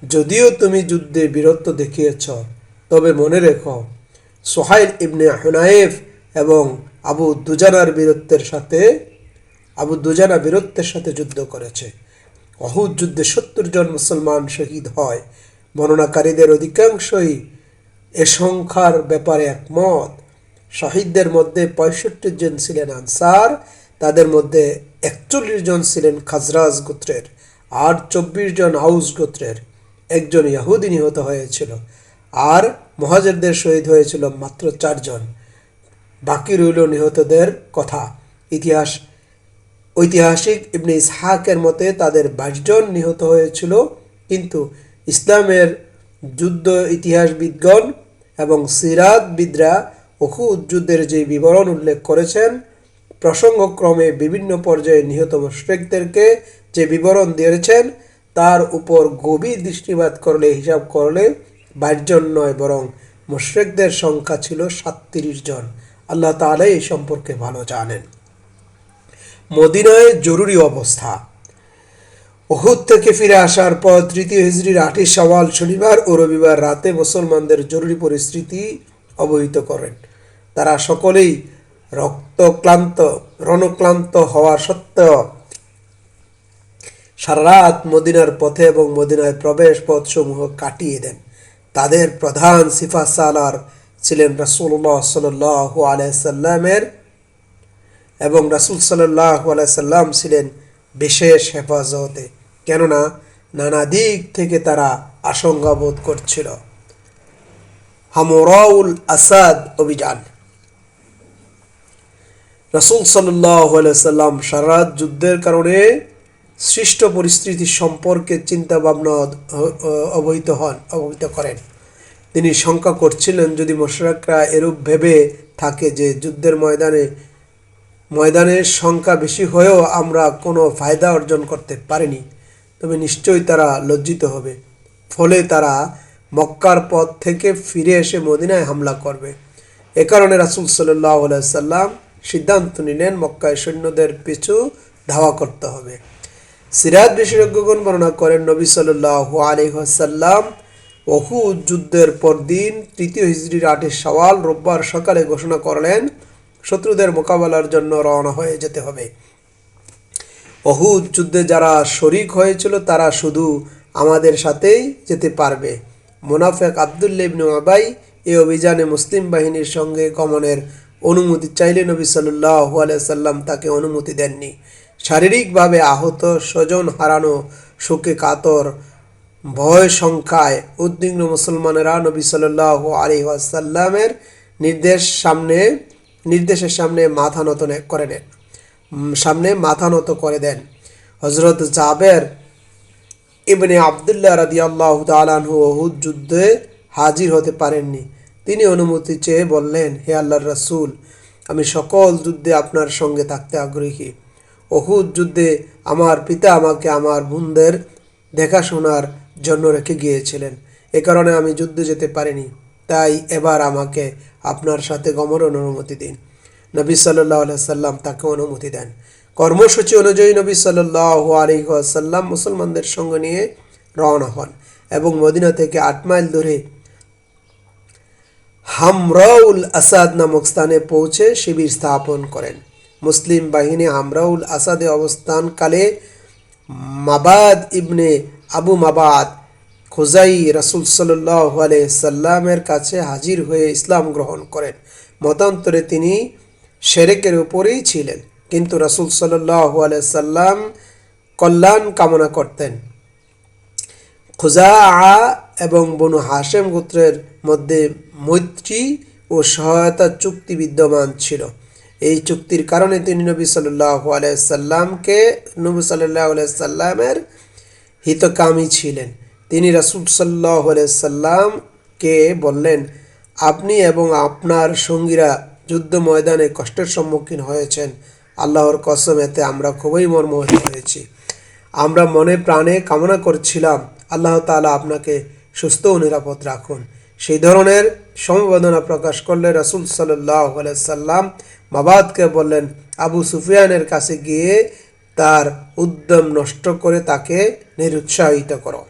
যদিও তুমি যুদ্ধে বীরত্ব দেখিয়েছ, তবে মনে রেখো সুহাইল ইবনে হুনাইফ এবং আবু দুজানা বীরত্বের সাথে যুদ্ধ করেছে। উহুদ যুদ্ধে 70 জন মুসলমান শহীদ হয়। বর্ণনাকারীদের অধিকাংশই এ সংখ্যার ব্যাপারে একমত। শহীদদের মধ্যে 65 জন ছিলেন আনসার, তাদের মধ্যে 41 জন ছিলেন খাজরাজ গোত্রের আর 24 জন আউস গোত্রের। একজন ইহুদি নিহত হয়েছিল আর মুহাজিরদের শহীদ হয়েছিল মাত্র 4 জন। বাকি রইল নিহতদের কথা। ঐতিহাসিক ইবনে ইসহাকের মতে তাদের 22 জন নিহত হয়েছিল, কিন্তু ইসলামের যুদ্ধ ইতিহাসবিদগণ এবং সিরাতবিদরা উহুদ যুদ্ধের যে বিবরণ উল্লেখ করেছেন, প্রসঙ্গক্রমে বিভিন্ন পর্যায়ে নিহত মুশরিকদেরকে যে বিবরণ দিয়েছেন, তার উপর গভীর দৃষ্টিপাত করলে হিসাব করলে 22 জন নয়, বরং মুশরিকদের সংখ্যা ছিল 37 জন। আল্লাহ তাআলা এই সম্পর্কে ভালো জানেন। মদিনায় জরুরি অবস্থা। উহুদ থেকে ফিরে আসার পর 3য় হিজরির 8ই শাওয়াল শনিবার ও রবিবার রাতে মুসলমানদের জরুরি পরিস্থিতি অবহিত করেন। তারা সকলেই রণক্লান্ত হওয়া সত্ত্বেও সারা রাত মদিনার পথে এবং মদিনায় প্রবেশ পথসমূহ কাটিয়ে দেন। তাদের প্রধান সিপাহসালার ছিলেন রাসূলুল্লাহ সাল্লাল্লাহু আলাইহি সাল্লামের এবং রাসূল সাল্লাল্লাহু আলাইহি সাল্লাম ছিলেন বিশেষ হেফাজতে, কেননা নানা দিক থেকে তারা আশঙ্কা বোধ করছিল। হামরাউল আসাদ অভিযান। রাসূল সাল্লাল্লাহু আলাইহি সাল্লাম সারা রাত যুদ্ধের কারণে সৃষ্ট পরিস্থিতি সম্পর্কে চিন্তা ভাবনা অবহিত করেন। তিনি শঙ্কা করছিলেন, যদি মুশরিকরা এরূপ ভেবে থাকে যে যুদ্ধের ময়দানের সংখ্যা বেশি হয়েও আমরা কোনো ফায়দা অর্জন করতে পারিনি, তবে নিশ্চয়ই তারা লজ্জিত হবে। ফলে তারা মক্কার পথ থেকে ফিরে এসে মদিনায় হামলা করবে। এ কারণে রাসূল সাল্লাল্লাহু আলাইহি সাল্লাম সিদ্ধান্ত নিলেন মক্কায় সৈন্যদের পিছু ধাওয়া করতে হবে। সিরাত বিশেষজ্ঞগণ বর্ণনা করেন, নবী সাল্লাল্লাহু আলাইহি ওয়াসাল্লাম উহুদ যুদ্ধের পরদিন 3য় হিজরির 8ই শাওয়াল রোববার সকালে ঘোষণা করলেন, শত্রুদের মোকাবেলার জন্য রওনা হয়ে যেতে হবে। উহুদ যুদ্ধে যারা শরীক হয়েছিল তারা শুধু আমাদের সাথেই যেতে পারবে। মুনাফিক আব্দুল্লাহ ইবনে উবাই এই অভিযানে মুসলিম বাহিনীর সঙ্গে গমনের অনুমতি চাইলে নবী সাল্লাল্লাহু আলাইহি সাল্লাম তাকে অনুমতি দেননি। শারীরিকভাবে আহত, স্বজন হারানো, শোকে কাতর, ভয় সংখ্যায় উদ্বিগ্ন মুসলমানেরা নবী সাল্লাল্লাহু আলাইহি ওয়াসাল্লামের নির্দেশের সামনে মাথা নত করে দেন। হযরত জাবের ইবনে আব্দুল্লাহ রাদিয়াল্লাহু তাআলা আনহু উহুদ যুদ্ধে হাজির হতে পারেননি। তিনি অনুমতি চেয়ে বললেন, হে আল্লাহর রাসূল, আমি সকল যুদ্ধে আপনার সঙ্গে থাকতে আগ্রহী। উহুদ যুদ্ধে আমার পিতা আমাকে আমার বোনদের দেখাশোনার জন্য রেখে গিয়েছিলেন, এ কারণে আমি যুদ্ধে যেতে পারিনি। তাই এবার আমাকে আপনার সাথে গমনের অনুমতি দিন। নবী সাল্লাল্লাহু আলাইহি সাল্লাম তাকে অনুমতি দেন। কর্মসূচি অনুযায়ী নবী সাল্লাল্লাহু আলাইহি ওয়াসাল্লাম মুসলমানদের সঙ্গে নিয়ে রওনা হন এবং মদিনা থেকে 8 মাইল দূরে হামরাউল আসাদ নামক স্থানে পৌঁছে শিবির স্থাপন করেন। মুসলিম বাহিনী হামরাউল আসাদে অবস্থানকালে মাবাদ ইবনে আবু মাবাদ খুজাই রাসূল সাল্লাল্লাহু আলাইহি সাল্লামের কাছে হাজির হয়ে ইসলাম গ্রহণ করেন। মতান্তরে তিনি শিরকের উপরেই ছিলেন, কিন্তু রাসূল সাল্লাল্লাহু আলাইহি সাল্লাম কল্যাণ কামনা করতেন। খুজাআ এবং বনু হাশেম গোত্রের মধ্যে মৈত্রী ও সহায়তা চুক্তি বিদ্যমান ছিল। এই চুক্তির কারণে তিনি নবী সাল্লাল্লাহু আলাইহি সাল্লামের হিতকামী ছিলেন। তিনি রাসূল সাল্লাল্লাহু আলাইহি সাল্লামকে বললেন, আপনি এবং আপনার সঙ্গীরা যুদ্ধ ময়দানে কষ্টের সম্মুখীন হয়েছেন। আল্লাহর কসম, এতে আমরা খুবই মর্মাহত হয়েছি। আমরা মনে প্রাণে কামনা করছিলাম আল্লাহ তাআলা আপনাকে সুস্থ ও নিরাপদ রাখুন। সেই ধরনের সমবেদনা প্রকাশ করলে রাসূল সাল্লাল্লাহু আলাইহি সাল্লাম মাবাদকে বললেন, আবু সুফিয়ানের কাছে গিয়ে তার উদ্যম নষ্ট করে তাকে নিরুৎসাহিত করো।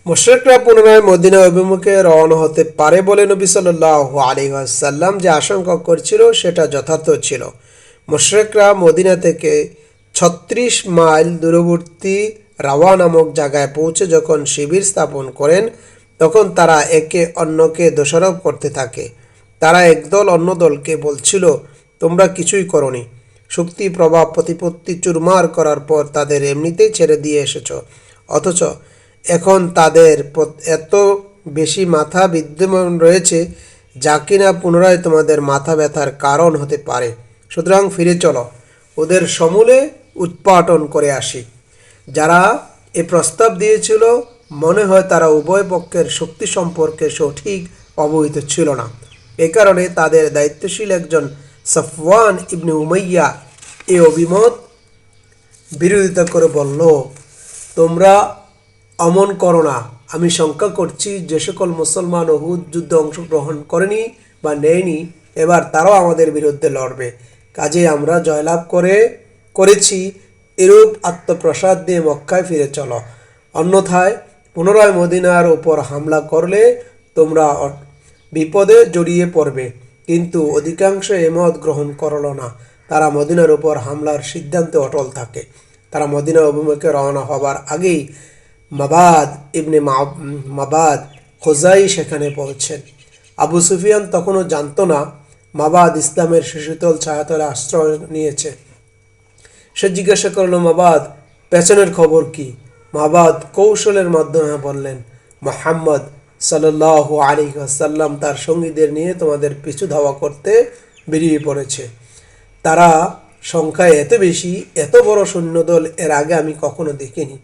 মুশরিকরা পুনরায় মদিনা অভিমুখে রওনা হতে পারে বলে নবী সাল্লাল্লাহু আলাইহি ওয়াসাল্লাম যে আশঙ্কা করছিল সেটা যথার্থ ছিল। মুশরিকরা মদিনা থেকে 36 মাইল দূরবর্তী রাওয়া নামক জায়গায় পৌঁছে যখন শিবির স্থাপন করেন, তখন তারা একে অন্যকে দোষারোপ করতে থাকে। তারা একদল অন্য দলকে বলছিল, তোমরা কিছুই করনি, শক্তি প্রভাব প্রতিপত্তি চুরমার করার পর তাদের এমনিতেই ছেড়ে দিয়ে এসেছ, অথচ এখন তাদের এত বেশি মাথা বিদ্যমান রয়েছে যা কিনা পুনরায় তোমাদের মাথা ব্যথার কারণ হতে পারে। সুতরাং ফিরে চলো, ওদের সমূলে উৎপাটন করে আসি। যারা এ প্রস্তাব দিয়েছিল মনে হয় তারা উভয় পক্ষের শক্তি সম্পর্কে সঠিক অবহিত ছিল না। এ কারণে তাদের দায়িত্বশীল একজন সফওয়ান ইবনে উমাইয়া এই অভিমত বিরোধিতা করে বলল, তোমরা অমন করো না। আমি শঙ্কা করছি যে সকল মুসলমান উহুদ যুদ্ধে অংশগ্রহণ করেনি বা নেয়নি, এবার তারাও আমাদের বিরুদ্ধে লড়বে। কাজে আমরা জয়লাভ করেছি, এরূপ আত্মপ্রসাদ দিয়ে মক্কায় ফিরে চলো। অন্যথায় পুনরায় মদিনার উপর হামলা করলে তোমরা বিপদে জড়িয়ে পড়বে। কিন্তু অধিকাংশ এমত গ্রহণ করল না। তারা মদিনার উপর হামলার সিদ্ধান্তে অটল থাকে। তারা মদিনা অভিমুখে রওনা হবার আগেই মাবাদ ইবনে মাবাদ খুজাই সেখানে পৌঁছেন। আবু সুফিয়ান তখনও জানত না মাবাদ ইসলামের শিশুতল ছায়াতলে আশ্রয় নিয়েছে। সে জিজ্ঞাসা করল, মাবাদ, পেছনের খবর কি? মাবাদ কৌশলের মাধ্যমে বললেন, মুহাম্মদ সাল্লাল্লাহু আলাইহি ওয়াসাল্লাম তার সঙ্গীদের নিয়ে তোমাদের পিছু ধাওয়া করতে বেরিয়ে পড়েছে। তারা সংখ্যায় এত বেশি, এত বড় সৈন্যদল এর আগে আমি কখনো দেখিনি।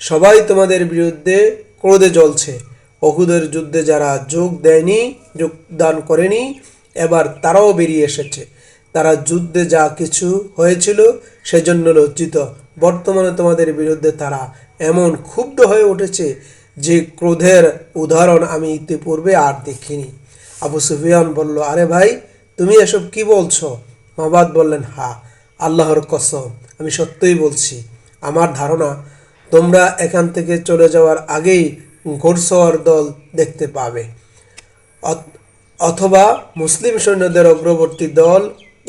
সবাই তোমাদের বিরুদ্ধে ক্রোধে জ্বলছে। উহুদের যুদ্ধে যারা যোগদান করেনি, এবার তারাও বেরিয়ে এসেছে। তারা যুদ্ধে যা কিছু হয়েছিল সেজন্য লজ্জিত। বর্তমানে তোমাদের বিরুদ্ধে তারা এমন ক্ষুব্ধ হয়ে উঠেছে যে ক্রোধের উদাহরণ আমি ইতিপূর্বে আর দেখিনি। আবু সুফিয়ান বলল, আরে ভাই, তুমি এসব কি বলছো? মাবাদ বললেন, হ্যাঁ, আল্লাহর কসম, আমি সত্যই বলছি। আমার ধারণা তোমরা এখান থেকে চলে যাওয়ার আগেই ঘোড়সওয়ার দল দেখতে পাবে, অথবা মুসলিম সৈন্যদের অগ্রবর্তী দল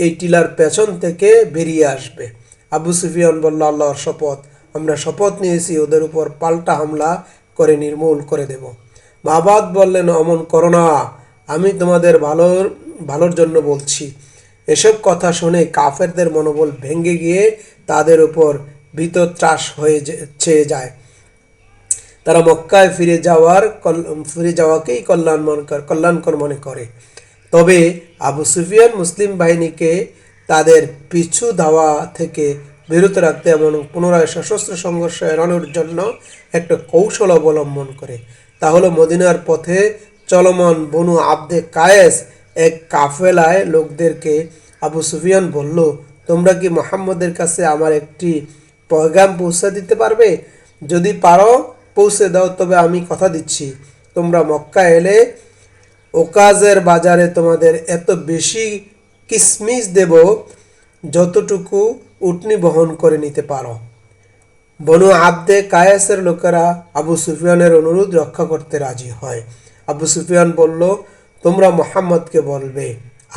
এই টিলার পেছন থেকে বেরিয়ে আসবে। আবু সুফিয়ান বলল, আল্লাহর শপথ, আমরা শপথ নিয়েছি ওদের উপর পাল্টা হামলা করে নির্মূল করে দেব। মাবাদ বললেন, অমন করো না, আমি তোমাদের ভালোর জন্য বলছি। এসব কথা শুনে কাফেরদের মনোবল ভেঙে গিয়ে তাদের উপর ভীত ত্রাস হয়ে চেয়ে যায়। তারা মক্কায় ফিরে যাওয়াকেই কল্যাণকর মনে করে। তবে আবু সুফিয়ান মুসলিম বাহিনীকে তাদের পিছু ধাওয়া থেকে বিরত রাখতে এবং পুনরায় সশস্ত্র সংঘর্ষ এড়ানোর জন্য একটা কৌশল অবলম্বন করে। তা হলো মদিনার পথে চলমান বনু আবদে কায়েস এক কাফেলায় লোকদেরকে আবু সুফিয়ান বলল, তোমরা কি মুহাম্মদের কাছে আমার একটি পয়গাম পৌঁছে দিতে পারবে? যদি পারো পৌঁছে দাও, তবে আমি কথা দিচ্ছি তোমরা মক্কা এলে ওকাজের বাজারে তোমাদের এত বেশি কিসমিস দেব যতটুকু উটনি বহন করে নিতে পারো। বনু আব্দে কায়েসের লোকেরা আবু সুফিয়ানের অনুরোধ রক্ষা করতে রাজি হয়। আবু সুফিয়ান বলল, তোমরা মুহাম্মদকে বলবে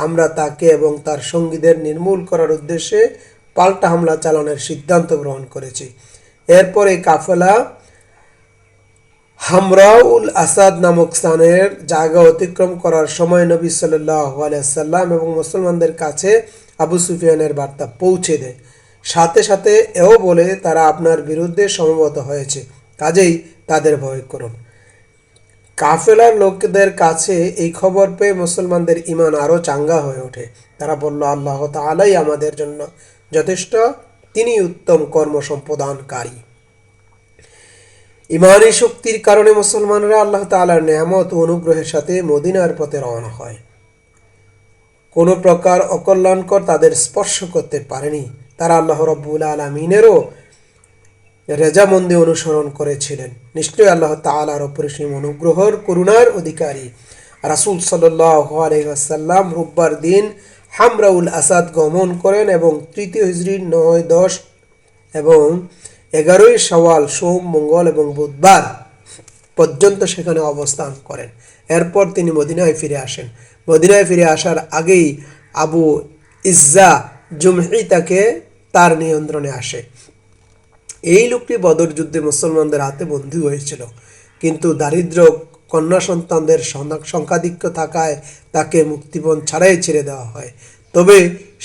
আমরা তাকে এবং তার সঙ্গীদের নির্মূল করার উদ্দেশ্যে পাল্টা হামলা চালানোর সিদ্ধান্ত গ্রহণ করেছি। এরপর এই কাফেলা হামরাউল আসাদ নামক স্থানের জায়গা অতিক্রম করার সময় নবী সাল্লাল্লাহু আলাইহি সাল্লাম এবং মুসলমানদের কাছে আবু সুফিয়ানের বার্তা পৌঁছে দেয়। সাথে সাথে এও বলে তারা আপনার বিরুদ্ধে সমবেত হয়েছে, কাজেই তাদের ভয় করুন। কাফেলার লোকদের কাছে এই খবর পেয়ে মুসলমানদের ঈমান আরও চাঙ্গা হয়ে ওঠে। তারা বলল, আল্লাহ তাআলাই আমাদের জন্য যথেষ্ট, তিনি উত্তম কর্মসম্পাদনকারী। ইমানি শক্তির কারণে মুসলমানরা আল্লাহ তাআলার নেয়ামত ও অনুগ্রহের সাথে মদিনার পথে রওনা হয়। কোনো প্রকার অকল্যাণকর তাদের স্পর্শ করতে পারেনি। তারা আল্লাহ রাব্বুল আলামিনেরও রেজামন্দি অনুসরণ করেছিলেন। নিশ্চয়ই আল্লাহ তাআলার অপরিসীম অনুগ্রহর করুণার অধিকারী। রাসূল সাল্লাল্লাহু আলাইহি ওয়াসাল্লাম রোববার দিন হামরাউল আসাদ গমন করেন এবং 3 হিজরি 9-10 এবং 11 শাওয়াল সোম, মঙ্গল এবং বুধবার পর্যন্ত সেখানে অবস্থান করেন। এরপর তিনি মদিনায় ফিরে আসেন। মদিনায় ফিরে আসার আগেই আবু ইজ্জা জুমহি তাকে তার নিয়ন্ত্রণে আসে। এই লোকটি বদর যুদ্ধে মুসলমানদের হাতে বন্দী হয়েছিল, কিন্তু দারিদ্র কন্যা সন্তানদের সংখ্যাধিক্য থাকায় তাকে মুক্তিপণ ছাড়াই ছেড়ে দেওয়া হয়। তবে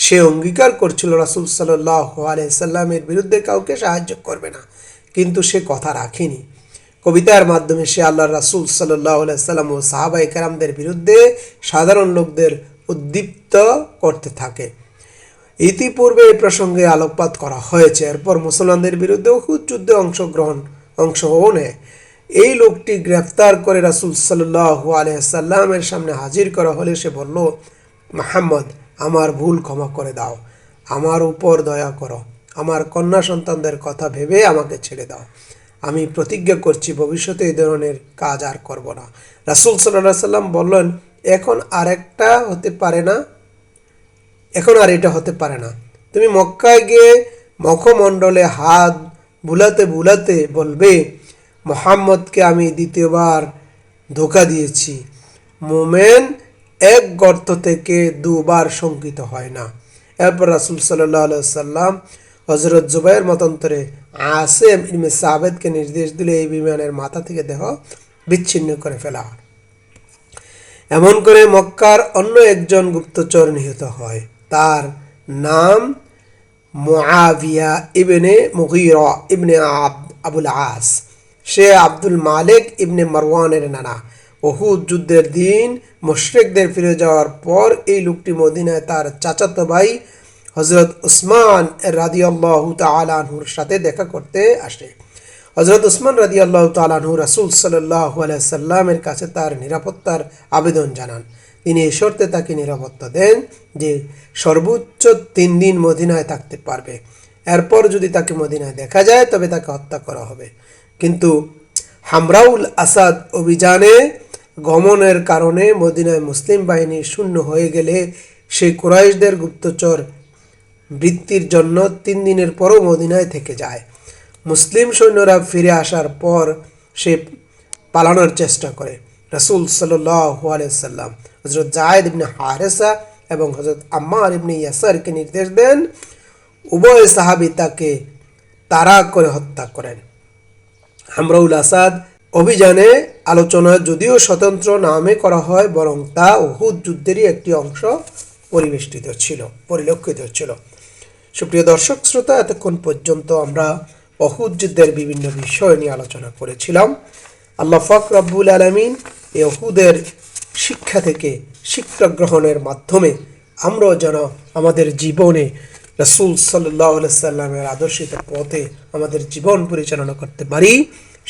সে অঙ্গীকার করছিল রাসূল সাল্লাল্লাহু আলাইহি সাল্লামের বিরুদ্ধে কাউকে সাহায্য করবে না, কিন্তু সে কথা রাখেনি। কবিতার মাধ্যমে সে আল্লাহর রাসূল সাল্লাল্লাহু আলাইহি সাল্লাম ও সাহাবায়ে কেরামদের বিরুদ্ধে সাধারণ লোকদের উদ্দীপ্ত করতে থাকে। ইতিপূর্বে এই প্রসঙ্গে আলোকপাত করা হয়েছে। এরপর মুসলমানদের বিরুদ্ধে উহুদ যুদ্ধে অংশগ্রহণে এই লোকটি গ্রেফতার করে রাসূল সাল্লাল্লাহু আলাইহি সাল্লামের সামনে হাজির করা হলে সে বলল, মুহাম্মদ, আমার ভুল ক্ষমা করে দাও, আমার উপর দয়া করো, আমার কন্যা সন্তানদের কথা ভেবে আমাকে ছেড়ে দাও। আমি প্রতিজ্ঞা করছি ভবিষ্যতে এই ধরনের কাজ আর করব না। রাসূল সাল্লাল্লাহু আলাইহি সাল্লাম বললেন, এখন আর এটা হতে পারে না। তুমি মক্কায় গিয়ে মুখমণ্ডলে হাত বুলাতে বুলাতে বলবে, মুহাম্মদকে আমি দ্বিতীয়বার ধোঁকা দিয়েছি। মোমেন এক গর্ত থেকে দুবার শঙ্কিত হয় না। এরপর রাসূল সাল্লাল্লাহু আলাইহি সাল্লাম হযরত জুবাইর মতান্তরে আসিম ইবনে সাবিতকে নির্দেশ দিলে এই বিমানের মাথা থেকে দেহ বিচ্ছিন্ন করে ফেলা। এমন করে মক্কার অন্য একজন গুপ্তচর নিহত হয়। তার নাম মুআবিয়া ইবনে মুগীরা ইবনে আবুল আস। সে আব্দুল মালিক ইবনে মারওয়ানের নানা। উহুদ যুদ্ধের দিন মুশরিকদের ফিরে যাওয়ার পর এই লোকটি মদিনায় তার চাচাতো ভাই হযরত উসমান রাদিয়াল্লাহু তাআলা আনহুর সাথে দেখা করতে আসে। হযরত উসমান রাদিয়াল্লাহু তাআলা আনহু রাসূল সাল্লাল্লাহু আলাইহি সাল্লামের কাছে তার নিরাপত্তার আবেদন জানান। তিনি এই শর্তে তাকে নিরাপত্তা দেন যে সর্বোচ্চ 3 দিন মদিনায় থাকতে পারবে। এরপর যদি তাকে মদিনায় দেখা যায় তবে তাকে হত্যা করা হবে। কিন্তু হামরাউল আসাদ অভিযানে গমনের কারণে মদিনায় মুসলিম বাহিনী শূন্য হয়ে গেলে সেই কুরাইশদের গুপ্তচর বৃত্তির জন্য 3 দিনের পরও মদিনায় থেকে যায়। মুসলিম সৈন্যরা ফিরে আসার পর সে পালানোর চেষ্টা করে। রাসূল সাল্লাল্লাহু আলাইহি সাল্লাম হযরত যায়েদ ইবনে হারেসা এবং হযরত আম্মার ইবনে ইয়াসারকে নির্দেশ দেন, উভয় সাহাবী তাকে তাড়া করে হত্যা করেন। হামরাউল আসাদ অভিযানে আলোচনা যদিও স্বতন্ত্র নামে করা হয়, বরং তা উহুদ যুদ্ধেরই একটি অংশ পরিলক্ষিত ছিল। সুপ্রিয় দর্শক শ্রোতা, এতক্ষণ পর্যন্ত আমরা উহুদ যুদ্ধের বিভিন্ন বিষয় নিয়ে আলোচনা করেছিলাম। আল্লাহ পাক রব্বুল আলামিন এই উহুদের শিক্ষা থেকে শিক্ষা গ্রহণের মাধ্যমে আমরাও যেন আমাদের জীবনে রাসূল সাল্লাল্লাহু আলাইহি সাল্লামের আদর্শিত পথে আমাদের জীবন পরিচালনা করতে পারি,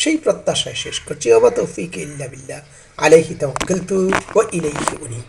সেই প্রত্যাশায় শেষ করছি। ওয়া মা তৌফিক ইল্লা বিল্লাহ, আলাইহি তাওয়াক্কালতু ওয়া ইলাইহি উনীব।